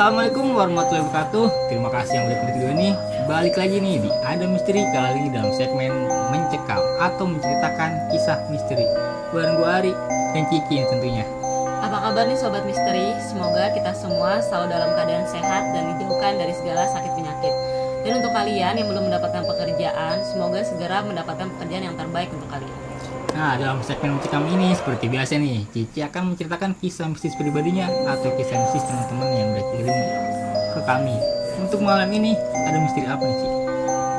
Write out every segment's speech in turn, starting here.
Assalamualaikum warahmatullahi wabarakatuh. Terima kasih yang udah klik video ini. Balik lagi nih di Ada Misteri, kali ini dalam segmen mencekam atau menceritakan kisah misteri bareng gue Ari dan Kiki tentunya. Apa kabar nih Sobat Misteri? Semoga kita semua selalu dalam keadaan sehat dan dijauhkan dari segala sakit penyakit. Dan untuk kalian yang belum mendapatkan pekerjaan, semoga segera mendapatkan pekerjaan yang terbaik untuk kalian. Nah, dalam segmen mencekam ini seperti biasa nih, Cici akan menceritakan kisah mistis pribadinya atau kisah mistis teman-teman yang udah kirim ke kami. Untuk malam ini ada misteri apa nih, Ci?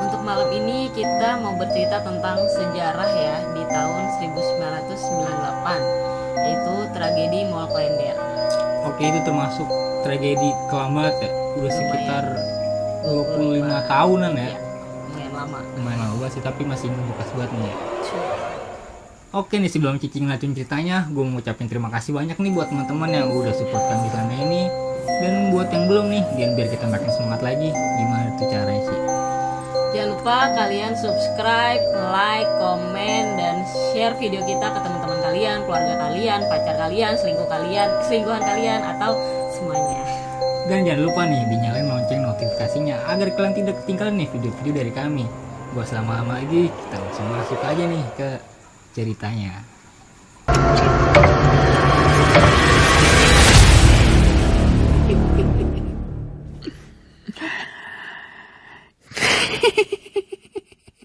Untuk malam ini kita mau bercerita tentang sejarah ya di tahun 1998, yaitu tragedi Mall Klender. Oke, itu termasuk tragedi kelam banget ya. Udah sekitar 25 tahunan ya. Lumayan lama. Lumayan lama sih, tapi masih membekas banget nih ya. Oke nih, sebelum Cici ngeliatin ceritanya, gue mau ucapin terima kasih banyak nih buat teman-teman yang udah support kami di sana ini. Dan buat yang belum nih, biar kita makin semangat lagi. Gimana tuh caranya sih? Jangan lupa kalian subscribe, like, komen, dan share video kita ke teman-teman kalian, keluarga kalian, pacar kalian, selingkuhan kalian, atau semuanya. Dan jangan lupa nih, dinyalain lonceng notifikasinya agar kalian tidak ketinggalan nih video-video dari kami. Gak selama-lama lagi, kita langsung masuk aja nih ke ceritanya.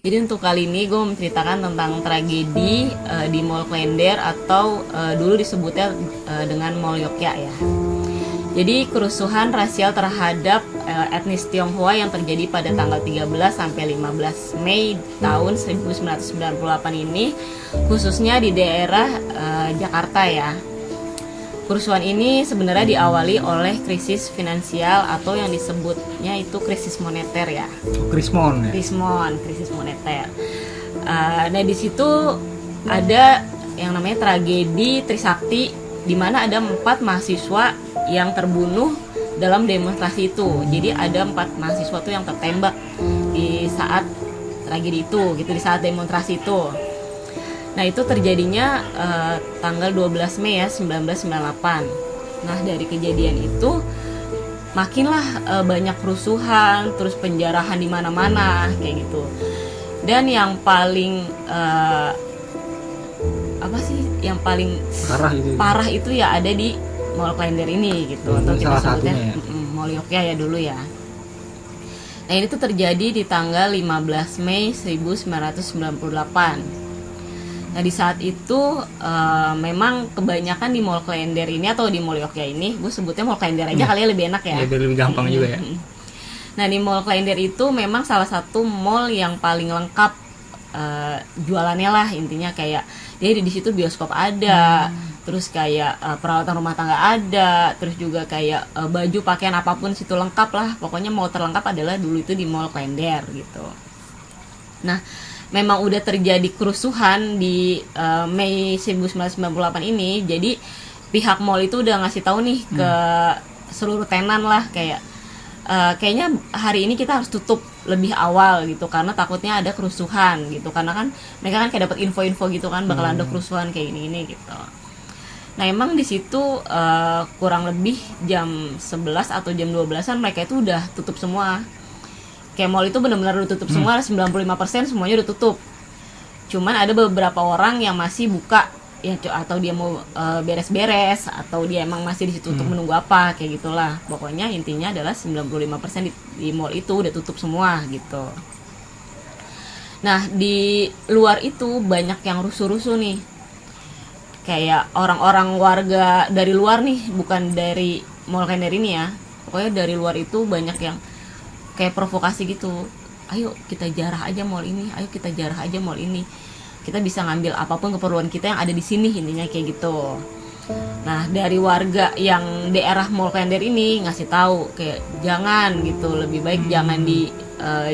Jadi untuk kali ini gue menceritakan tentang tragedi di Mall Klender atau dulu disebutnya dengan Mall Yogya ya. Jadi kerusuhan rasial terhadap etnis Tionghoa yang terjadi pada tanggal 13 sampai 15 Mei tahun 1998 ini, khususnya di daerah Jakarta ya. Kerusuhan ini sebenarnya diawali oleh krisis finansial atau yang disebutnya itu krisis moneter ya. Krismon ya? Krisis moneter. Nah di situ ada yang namanya tragedi Trisakti, di mana ada 4 mahasiswa yang terbunuh dalam demonstrasi itu. Jadi ada 4 mahasiswa tuh yang tertembak di saat tragedi itu, gitu, di saat demonstrasi itu. Nah itu terjadinya tanggal 12 Mei ya 1998. Nah dari kejadian itu makinlah banyak kerusuhan, terus penjarahan di mana-mana kayak gitu. Dan yang paling yang paling parah itu ya ada di Mall Klender ini gitu, atau kita sebutnya ya? Mall Yogya ya dulu ya. Nah ini tuh terjadi di tanggal 15 Mei 1998. Nah di saat itu memang kebanyakan di Mall Klender ini atau di Mall Yogya ini, gue sebutnya Mall Klender aja kali ya, lebih enak ya. Biar lebih gampang juga ya. Nah di Mall Klender itu memang salah satu mall yang paling lengkap jualannya lah, intinya kayak jadi di situ bioskop ada, terus kayak peralatan rumah tangga ada, terus juga kayak baju pakaian apapun situ lengkap lah. Pokoknya mall terlengkap adalah dulu itu di Mall Klender gitu. Nah memang udah terjadi kerusuhan di Mei 1998 ini, jadi pihak mall itu udah ngasih tahu nih ke seluruh tenan lah kayak kayaknya hari ini kita harus tutup lebih awal gitu karena takutnya ada kerusuhan gitu, karena kan mereka kan kayak dapat info-info gitu kan bakal ada kerusuhan kayak gini gitu. Nah emang di situ kurang lebih jam 11 atau jam 12-an mereka itu udah tutup semua. Kayak mall itu benar-benar udah tutup semua, 95% semuanya udah tutup. Cuman ada beberapa orang yang masih buka ya, atau dia mau beres-beres, atau dia emang masih di situ untuk menunggu apa kayak gitulah. Pokoknya intinya adalah 95% di mall itu udah tutup semua gitu. Nah di luar itu banyak yang rusuh-rusuh nih, kayak orang-orang warga dari luar nih, bukan dari Mall Klender ini ya. Pokoknya dari luar itu banyak yang kayak provokasi gitu, ayo kita jarah aja mall ini, ayo kita jarah aja mall ini, kita bisa ngambil apapun keperluan kita yang ada di sini, intinya kayak gitu. Nah dari warga yang daerah Mall Klender ini ngasih tahu kayak jangan gitu, lebih baik jangan di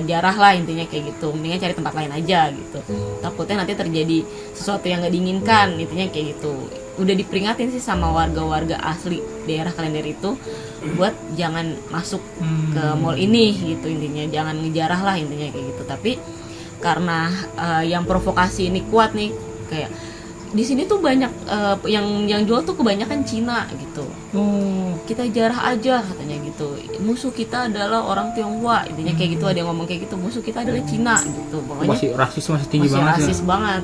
jarah lah, intinya kayak gitu, mendingan cari tempat lain aja gitu, takutnya nanti terjadi sesuatu yang gak diinginkan, intinya kayak gitu. Udah diperingatin sih sama warga-warga asli daerah Klender itu buat jangan masuk ke mall ini gitu, intinya jangan ngejarah lah, intinya kayak gitu. Tapi karena yang provokasi ini kuat nih, kayak di sini tuh banyak yang jual tuh kebanyakan Cina gitu. Kita jarah aja katanya gitu. musuh kita adalah orang Tionghoa, intinya kayak gitu, ada yang ngomong kayak gitu, musuh kita adalah Cina gitu, pokoknya masih tinggi masih banget ya. rasis banget.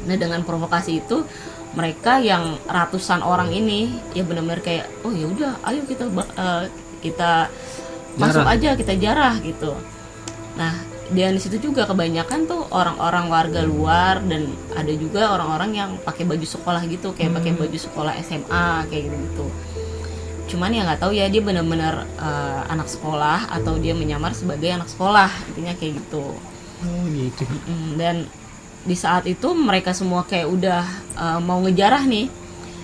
Nah dengan provokasi itu mereka yang ratusan orang ini ya benar-benar kayak oh ya udah ayo kita masuk aja, kita jarah gitu. Nah dan di situ juga kebanyakan tuh orang-orang warga luar, dan ada juga orang-orang yang pakai baju sekolah gitu, kayak pakai baju sekolah SMA kayak gitu. Cuman ya nggak tahu ya dia benar-benar anak sekolah atau dia menyamar sebagai anak sekolah, intinya kayak gitu. Gitu. Dan di saat itu mereka semua kayak udah mau ngejarah nih,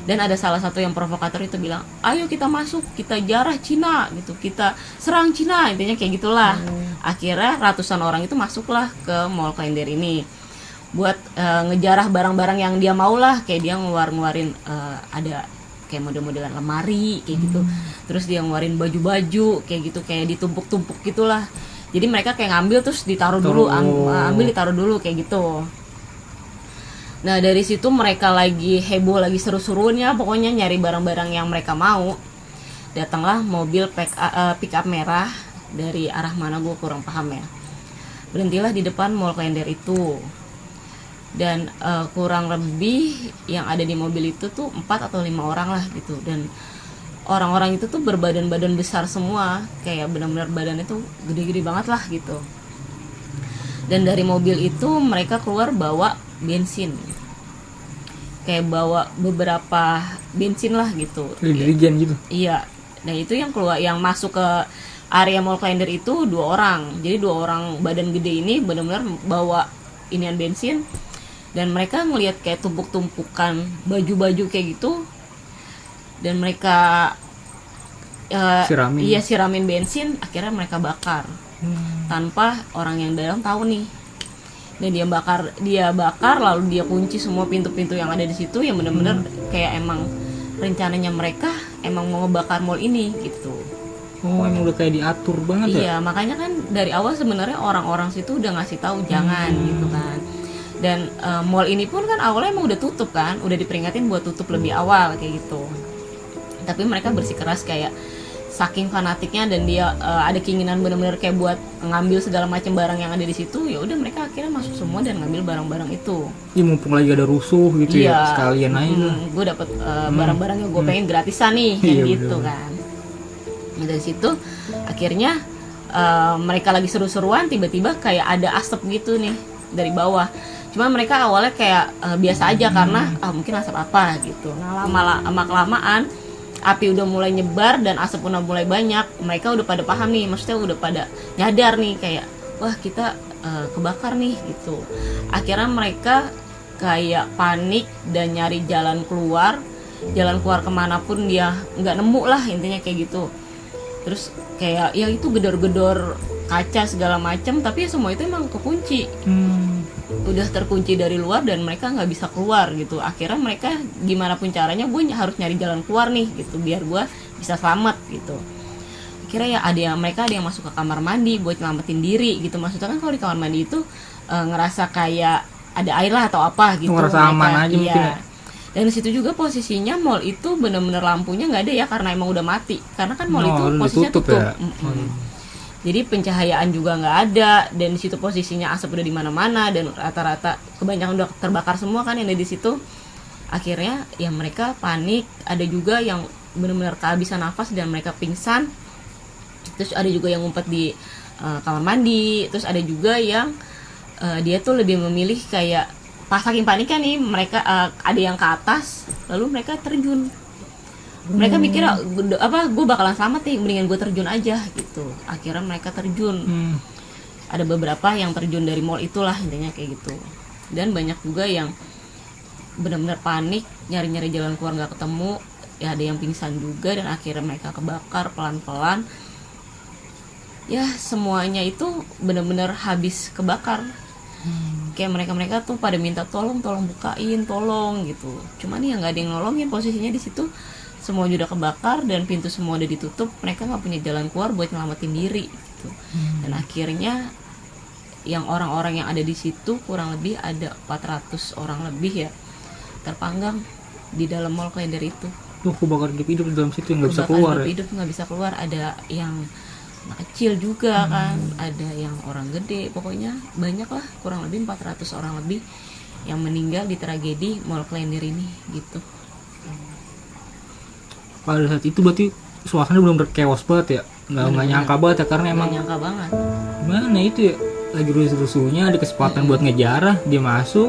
dan ada salah satu yang provokator itu bilang ayo kita masuk, kita jarah Cina gitu, kita serang Cina, intinya kayak gitulah. Akhirnya ratusan orang itu masuklah ke Mall Klender ini buat ngejarah barang-barang yang dia mau lah, kayak dia ngeluarin ada kayak model-modelan lemari kayak gitu, terus dia ngeluarin baju-baju kayak gitu, kayak ditumpuk-tumpuk gitulah. Jadi mereka kayak ngambil terus ditaruh dulu, ambil ditaruh dulu kayak gitu. Nah dari situ mereka lagi heboh, lagi seru-serunya pokoknya nyari barang-barang yang mereka mau. Datanglah mobil pick up merah dari arah mana gue kurang paham ya. Berhentilah di depan Mall Klender itu. Dan kurang lebih yang ada di mobil itu tuh 4 atau 5 orang lah gitu. Dan orang-orang itu tuh berbadan-badan besar semua, kayak benar-benar badannya tuh gede-gede banget lah gitu. Dan dari mobil itu mereka keluar bawa bensin, kayak bawa beberapa bensin lah gitu, Dirigen gitu. iya. Nah itu yang keluar, yang masuk ke area Mall Klender itu 2 orang. Jadi 2 orang badan gede ini benar-benar bawa inian bensin, dan mereka ngelihat kayak tumpuk-tumpukan baju-baju kayak gitu, dan mereka siramin bensin, akhirnya mereka bakar tanpa orang yang dalam tahu nih. Dan dia bakar lalu dia kunci semua pintu-pintu yang ada di situ, yang benar-benar kayak emang rencananya mereka emang mau ngebakar mall ini gitu. Oh emang udah kayak diatur banget ya. Iya makanya kan dari awal sebenarnya orang-orang situ udah ngasih tahu jangan gitu kan. Dan mall ini pun kan awalnya emang udah tutup kan, udah diperingatin buat tutup lebih awal kayak gitu. Tapi mereka bersikeras kayak saking fanatiknya, dan dia ada keinginan benar-benar kayak buat ngambil segala macam barang yang ada di situ. Ya udah mereka akhirnya masuk semua dan ngambil barang-barang itu. Ini mumpung lagi ada rusuh gitu Iya, ya, sekalian aja. Gue dapet barang-barang yang gue pengen gratisan nih, kayak Iya, gitu bener. kan. Nah, dari situ akhirnya mereka lagi seru-seruan, tiba-tiba kayak ada asap gitu nih dari bawah. Cuma mereka awalnya kayak biasa aja karena mungkin asap apa gitu. Nah lama kelamaan api udah mulai nyebar dan asap udah mulai banyak, mereka udah pada paham nih, maksudnya udah pada nyadar nih kayak wah kita kebakar nih gitu. Akhirnya mereka kayak panik dan nyari jalan keluar kemanapun dia nggak nemu lah, intinya kayak gitu. Terus kayak ya itu gedor-gedor kaca segala macam, tapi ya semua itu emang kekunci, udah terkunci dari luar dan mereka nggak bisa keluar gitu. Akhirnya mereka gimana pun caranya gue harus nyari jalan keluar nih gitu biar gue bisa selamat gitu. Akhirnya ya mereka ada yang masuk ke kamar mandi buat nyelamatin diri gitu. Maksudnya kan kalau di kamar mandi itu ngerasa kayak ada air lah atau apa gitu, ngerasa mereka, aman aja iya. mungkin ya. Dan di situ juga posisinya mall itu bener-bener lampunya nggak ada ya, karena emang udah mati, karena kan mall itu udah posisinya tutup ya? Jadi pencahayaan juga nggak ada, dan di situ posisinya asap udah di mana-mana, dan rata-rata kebanyakan udah terbakar semua kan yang ada di situ. Akhirnya ya mereka panik, ada juga yang benar-benar kehabisan nafas dan mereka pingsan. Terus ada juga yang ngumpet di kamar mandi, terus ada juga yang dia tuh lebih memilih kayak pas saking paniknya nih mereka ada yang ke atas lalu mereka terjun. Mereka mikir gue bakalan selamat nih, mendingan gue terjun aja gitu. Akhirnya mereka terjun. Ada beberapa yang terjun dari mall itulah, intinya kayak gitu. Dan banyak juga yang benar-benar panik, nyari-nyari jalan keluar nggak ketemu. Ya ada yang pingsan juga, dan akhirnya mereka kebakar pelan-pelan. Ya semuanya itu benar-benar habis kebakar. Kayak mereka tuh pada minta tolong bukain, tolong gitu. Cuman ya nggak ada yang nolongin, posisinya di situ semua udah kebakar dan pintu semua udah ditutup. Mereka nggak punya jalan keluar buat nyelamatin diri gitu. Dan akhirnya yang orang-orang yang ada di situ kurang lebih ada 400 orang lebih ya terpanggang di dalam Mall Klender itu. Tuh kebakar hidup di dalam situ yang nggak bisa Kebakaran keluar ya. hidup nggak bisa keluar. Ada yang anak kecil juga kan, ada yang orang gede, pokoknya banyak lah, kurang lebih 400 orang lebih yang meninggal di tragedi Mall Klender ini gitu. Pada saat itu berarti suasana belum chaos banget ya, nggak nyangka banget ya, karena emang Nggak nyangka banget. gimana itu ya, lagi rusuh-rusuhnya ada kesempatan buat ngejarah, dia masuk,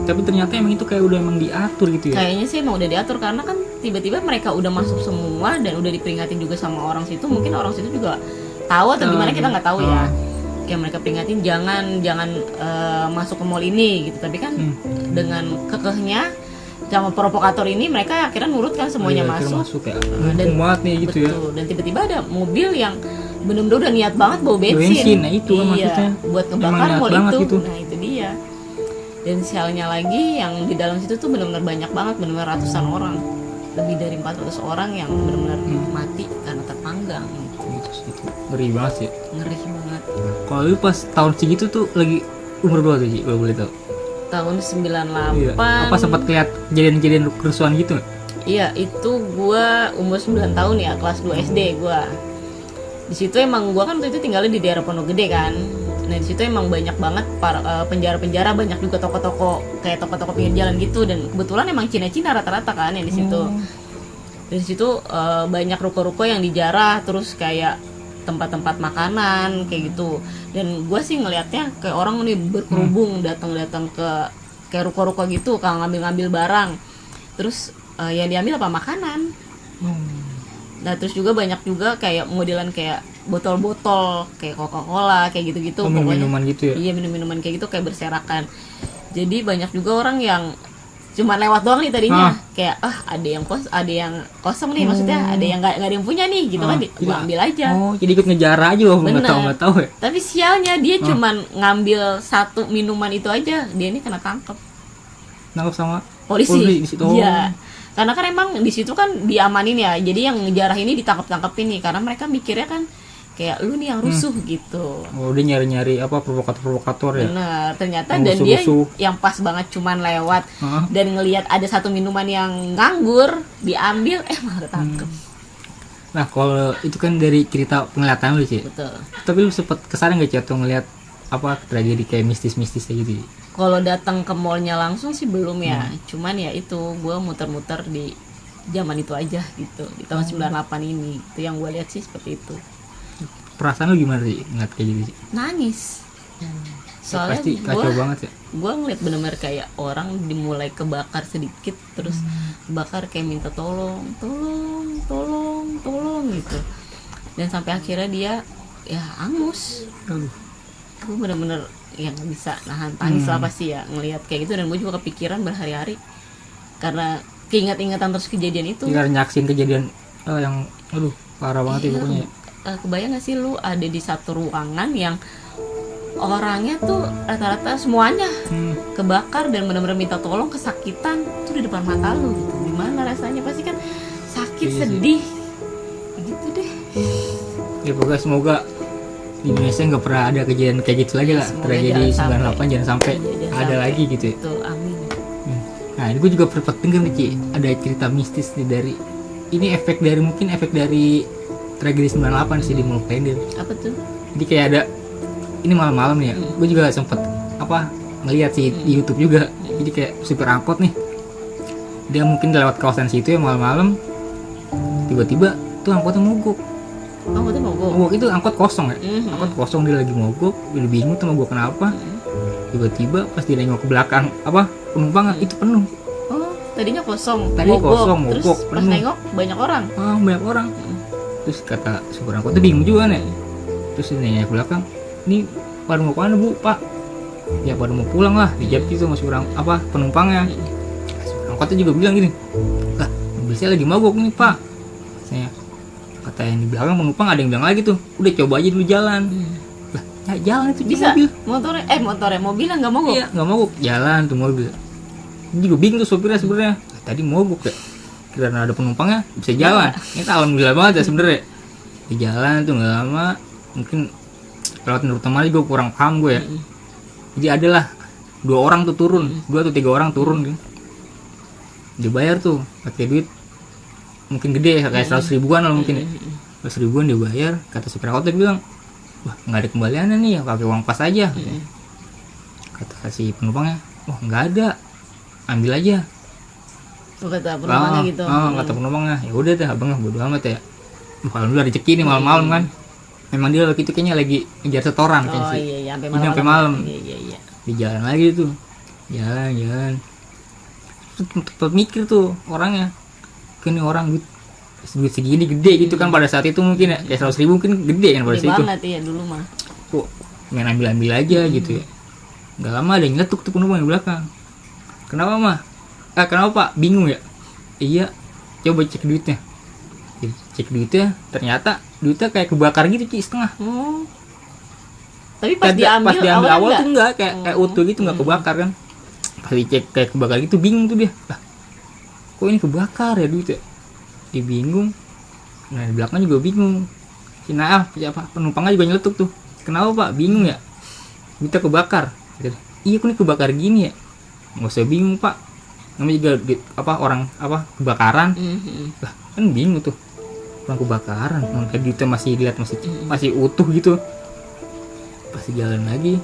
tapi ternyata emang itu kayak udah emang diatur gitu ya. Kayaknya sih emang udah diatur, karena kan tiba-tiba mereka udah masuk semua dan udah diperingatin juga sama orang situ. Mungkin orang situ juga tahu atau gimana, kita nggak tahu ya. Kayak mereka peringatin jangan masuk ke mall ini gitu. Tapi kan dengan kekehnya sama provokator ini, mereka akhirnya nurut kan, semuanya Akhirnya masuk. ya. Muat nih gitu ya. Betul. Dan tiba-tiba ada mobil yang bener-bener udah niat banget bawa bensin. Bensin, nah itu kan iya, maksudnya. buat Emang ngebakar niat mall banget itu. gitu. Nah itu dia. Dan sialnya lagi yang di dalam situ tuh benar-benar banyak banget, benar-benar ratusan orang, lebih dari 400 orang yang benar-benar mati karena terpanggang. Gitu. Ngeri banget sih. Ngeri banget. Kalau lu pas tahun segitu tuh lagi umur berapa tuh Ci, kalau boleh tahu? Tahun 98. Iya. Apa sempat lihat kejadian-kejadian kerusuhan gitu nggak? Iya, itu gua umur 9 tahun ya, kelas 2 SD gua. Di situ emang gua kan waktu itu tinggalnya di daerah Pondok Gede kan. Nah, di situ emang banyak banget penjara-penjara, banyak juga toko-toko, kayak toko-toko pinggir jalan gitu, dan kebetulan emang Cina-Cina rata-rata kan yang di situ. Dari situ banyak ruko-ruko yang dijarah, terus kayak tempat-tempat makanan kayak gitu. Dan gue sih ngelihatnya kayak orang nih berkerubung datang-datang ke kayak ruko-ruko gitu, kalau ngambil-ngambil barang. Terus yang diambil apa, makanan. Nah terus juga banyak juga kayak modelan kayak botol-botol kayak Coca-Cola kayak gitu-gitu, pokoknya. Minuman gitu ya. Iya, minum-minuman kayak gitu kayak berserakan. Jadi banyak juga orang yang cuma lewat doang nih tadinya, kayak ada yang kosong nih, maksudnya ada yang nggak ada yang punya nih gitu kan, gua ambil aja. Oh, jadi ikut ngejar aja loh, nggak tahu ya. Tapi sialnya dia cuman ngambil satu minuman itu aja, dia ini kena tangkap Nangkep sama polisi. di situ. Iya. Karena kan emang di situ kan diamanin ya, jadi yang ngejarah ini ditangkap-tangkapin nih, karena mereka mikirnya kan kayak lu nih yang rusuh gitu. Oh, dia nyari-nyari apa provokator ya. Bener, ternyata Yang dan dia rusuh-rusuh. yang pas banget cuman lewat dan ngelihat ada satu minuman yang nganggur, diambil malah ketangkep. Nah, kalau itu kan dari cerita penglihatan lu sih. Betul. Tapi lu sempet kesana nggak Ci, atau ngeliat apa tragedi kayak mistis-mistis kayak gitu? Kalau datang ke mallnya langsung sih belum ya. Cuman ya itu gue muter-muter di zaman itu aja gitu, di tahun 98 ini. Itu yang gue lihat sih seperti itu. Perasaan lu gimana sih ngeliat kayak gitu sih? Nangis. Soalnya Pasti kacau banget ya. gue ngeliat bener-bener kayak orang dimulai kebakar sedikit, terus bakar kayak minta tolong gitu, dan sampai akhirnya dia ya angus. Gue bener-bener ya nggak bisa nahan tangis lah pasti ya ngelihat kayak gitu. Dan gue juga kepikiran berhari-hari karena keinget-ingatan terus kejadian itu. Karena nyaksin kejadian yang parah banget ya pokoknya. Kebayang gak sih lu ada di satu ruangan yang orangnya tuh rata-rata semuanya kebakar dan benar-benar minta tolong, kesakitan tuh di depan mata lu gitu. Gimana rasanya? Pasti kan sakit, sedih gitu deh. Ya pokoknya semoga di Indonesia nggak pernah ada kejadian kayak gitu lagi lah. Tragedi 98 jangan sampai ada lagi gitu ya. Betul, amin. Nah, ini gue juga sempat denger nih Ci, ada cerita mistis nih dari ini efek dari tragedi 98 sih di Mall Klender. Apa tuh? Jadi kayak ada ini malam-malam nih ya. Gue juga sempet ngeliat sih di YouTube juga. Jadi kayak supir angkot nih. Dia mungkin lewat kawasan situ ya malam-malam. Tiba-tiba tuh angkotnya mogok. Angkotnya mogok. Mogok itu angkot kosong ya. Angkot kosong, dia lagi mogok. Udah bingung tuh mogok kenapa. Tiba-tiba pas dia nengok ke belakang penumpang itu penuh. Oh, tadinya kosong. Tadi kosong, mogok, terus pas penuh. nengok banyak orang. Banyak orang. Terus kata supir angkot tuh bingung juga nih. Terus dia nanya ke belakang, "Ini pada mau kemana Bu, Pak?" "Ya pada mau pulang lah," dijawab gitu sama supir penumpangnya. Supir angkotnya juga bilang gini, "Lah, mobil saya lagi mogok nih Pak." Saya kata yang di belakang penumpang ada yang bilang lagi tuh, "Udah coba aja dulu jalan." Lah, ya jalan itu Bisa. mobil. Mobilnya nggak mogok. Iya, nggak mogok, jalan tuh mobil. Ini juga bingung tuh supirnya sebenarnya. Tadi mogok ya. Karena ada penumpangnya bisa jalan. Ini alhamdulillah banget ya sebenarnya. Di jalan tuh nggak lama, mungkin lewat Nur Temali gue kurang paham gue ya. Jadi adalah 2 orang tuh turun, 2 atau 3 orang turun gitu. Dibayar tuh pakai duit mungkin gede kayak 100 ribuan lah mungkin ya. 100 ribuan dia bayar, kata supir angkot dia bilang, wah nggak ada kembaliannya nih, pakai uang pas aja. Kata si penumpangnya, wah nggak ada, ambil aja. Kata penumpangnya gitu. Kata penumpangnya, ya udah deh abang bodo amat ya. Kalau dulu ada rezeki nih malam-malam kan. Memang dia waktu itu kayaknya lagi ngejar setoran kan sih. Iya, sampai malam. Iya. Di jalan lagi tuh. Jalan. Tempat mikir tuh orangnya. Kan orang duit segini gede gitu kan pada saat itu mungkin ya. Kayak 100 ribu mungkin gede kan pada saat itu. Banget ya dulu mah. Kok main ambil aja gitu ya. Gak lama ada yang ngetuk tuh penumpang di belakang. Kenapa mah? Kenapa pak? Bingung ya? Iya. Coba cek duitnya. Cek duitnya, ternyata duitnya kayak kebakar gitu setengah. Tapi pas diambil awal tuh enggak kayak utuh gitu, enggak kebakar kan. Pas dicek kayak kebakar gitu, bingung tuh dia. Lah, kok ini kebakar ya duitnya? Dia bingung. Nah di belakang juga bingung. Si Naaf, siapa penumpangnya juga nyeletuk tuh. Kenapa pak? Bingung ya? Duitnya kebakar. Iya, kok ini kebakar gini ya? Nggak usah bingung pak. Namanya juga orang kebakaran. Lah kan bingung tuh. Orang kebakaran, kayak duitnya masih dilihat masih utuh gitu. Pasti jalan lagi,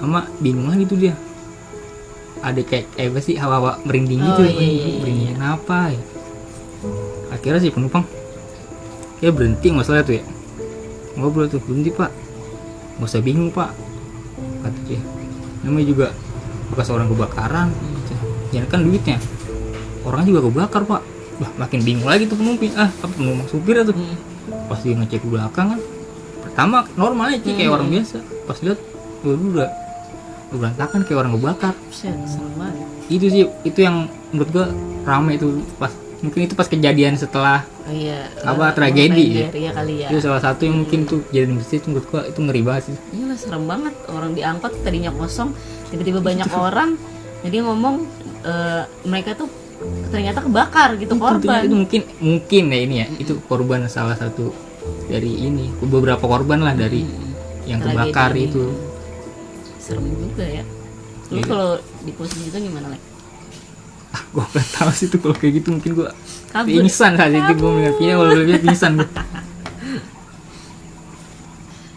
sama bingung lagi tuh dia. Ada kayak apa sih hawa-hawa merinding gitu. Iya. Merinding apa ya? Akhirnya si penumpang kayak berhenti masalah tuh ya. Ngobrol tuh, berhenti pak. Nggak usah bingung pak, kata dia. Namanya juga bekas orang kebakaran. Jangan kan duitnya. Orangnya juga kebakar pak. Lah makin bingung lagi tuh penumpang penumpang supir tuh. Pas dia ngecek ke belakang kan, pertama normalnya kayak orang biasa. Pas lihat udah berantakan kayak orang kebakar. Serem banget. Itu sih, itu yang menurut gua ramai itu pas, mungkin itu pas kejadian setelah tragedi ya. Iya kali ya. Itu salah satu yang mungkin tuh kejadian besar itu menurut gua itu ngeri banget sih. Iya lah, serem banget. Orang diangkut tadinya kosong, tiba-tiba banyak orang. Jadi ngomong mereka tuh ternyata kebakar gitu, korban. Itu mungkin ya ini ya, itu korban salah satu dari ini, beberapa korban lah dari yang kebakar ini. Itu serem juga ya. Lu kalau di posisi itu gimana, Lek? Gue gak tahu sih tuh, kalau kayak gitu mungkin gue pingsan saat itu. Gue mengertinya kalau lebih pingsan gue.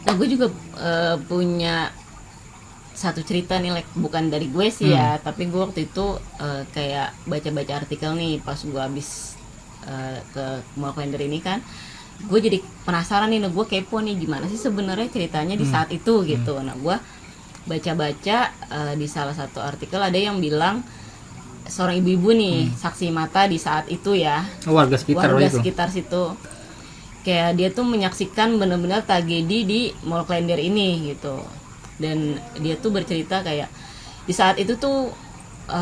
Nah gue juga punya satu cerita nih, Lek, bukan dari gue sih ya, tapi gue waktu itu kayak baca-baca artikel nih pas gue habis ke Mall Klender ini kan, gue jadi penasaran nih, gue kepo nih gimana sih sebenarnya ceritanya di saat itu gitu. Nah gue baca-baca di salah satu artikel ada yang bilang seorang ibu-ibu nih saksi mata di saat itu ya, warga sekitar situ, kayak dia tuh menyaksikan benar-benar tragedi di Mall Klender ini gitu. Dan dia tuh bercerita kayak di saat itu tuh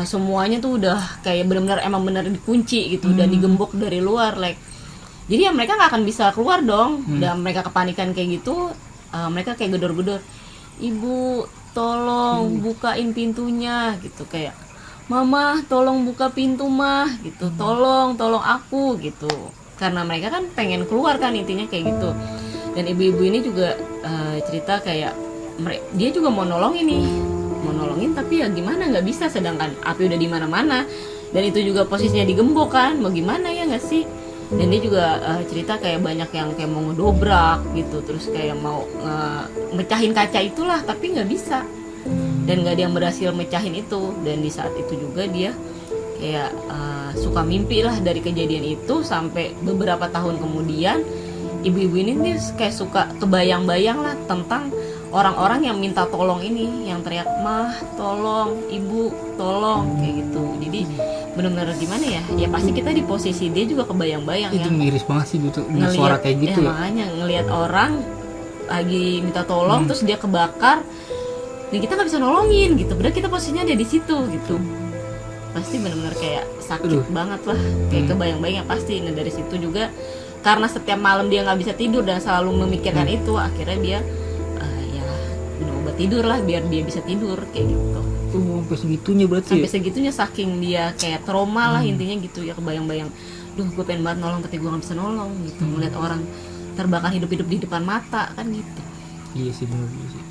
semuanya tuh udah kayak benar-benar emang benar dikunci gitu dan digembok dari luar, like. Jadi ya mereka nggak akan bisa keluar dong. Dan mereka kepanikan kayak gitu, mereka kayak gedor-gedor, ibu tolong bukain pintunya gitu, kayak mama tolong buka pintu mah gitu, tolong aku gitu, karena mereka kan pengen keluar kan, intinya kayak gitu. Dan ibu-ibu ini juga cerita kayak dia juga mau nolongin tapi ya gimana, nggak bisa, sedangkan api udah di mana-mana dan itu juga posisinya digembok kan, mau gimana ya nggak sih. Dan dia juga cerita kayak banyak yang kayak mau ngedobrak gitu, terus kayak mau mecahin kaca itulah, tapi nggak bisa dan nggak ada yang berhasil mecahin itu. Dan di saat itu juga dia kayak suka mimpi lah dari kejadian itu, sampai beberapa tahun kemudian ibu-ibu ini nih kayak suka kebayang-bayang lah tentang orang-orang yang minta tolong ini, yang teriak mah tolong, ibu tolong, kayak gitu. Jadi benar-benar gimana ya, ya pasti kita di posisi dia juga kebayang-bayang. Itu miris banget sih gitu, suara kayak gitu ya. Makanya ngelihat orang lagi minta tolong terus dia kebakar dan kita nggak bisa nolongin gitu, padahal kita posisinya ada di situ gitu. Pasti benar-benar kayak sakit banget lah, kayak kebayang-bayang pasti. Nah dari situ juga karena setiap malam dia nggak bisa tidur dan selalu memikirkan itu, akhirnya dia minum obat tidur lah biar dia bisa tidur kayak gitu. Sampai segitunya berarti. Sampai segitunya, saking dia kayak trauma lah intinya gitu ya, kebayang-bayang, duh gue pengen banget nolong tapi gue nggak bisa nolong gitu, melihat orang terbakar hidup-hidup di depan mata kan gitu. Iya sih, benar sih.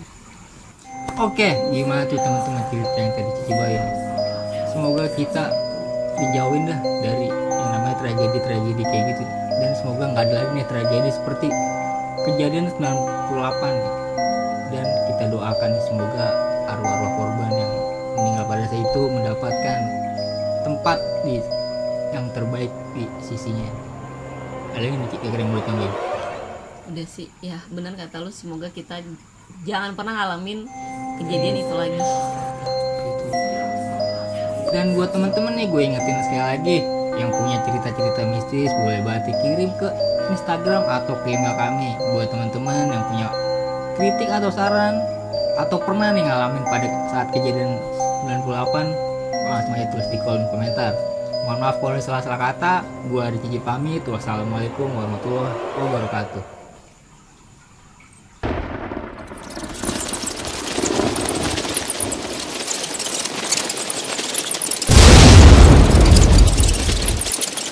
Oke, gimana tuh teman-teman cerita yang tadi Cici bawain? Semoga kita dijauhin dah dari yang namanya tragedi kayak gitu, dan semoga nggak ada lagi nih tragedi seperti kejadian 98 nih. Dan kita doakan nih, semoga arwah-arwah korban yang meninggal pada saat itu mendapatkan tempat yang terbaik di sisinya. Ada yang kira-kira yang boleh tambahin? Udah sih, ya benar kata lu, semoga kita jangan pernah ngalamin kejadian itu lagi. Dan buat teman-teman nih, gue ingetin sekali lagi, yang punya cerita-cerita mistis boleh banget dikirim ke Instagram atau ke email kami. Buat teman-teman yang punya kritik atau saran, atau pernah nih ngalamin pada saat kejadian 98, langsung aja tulis di kolom komentar. Mohon maaf kalau ada salah-salah kata. Gue Riki pamit. Wassalamualaikum warahmatullahi wabarakatuh.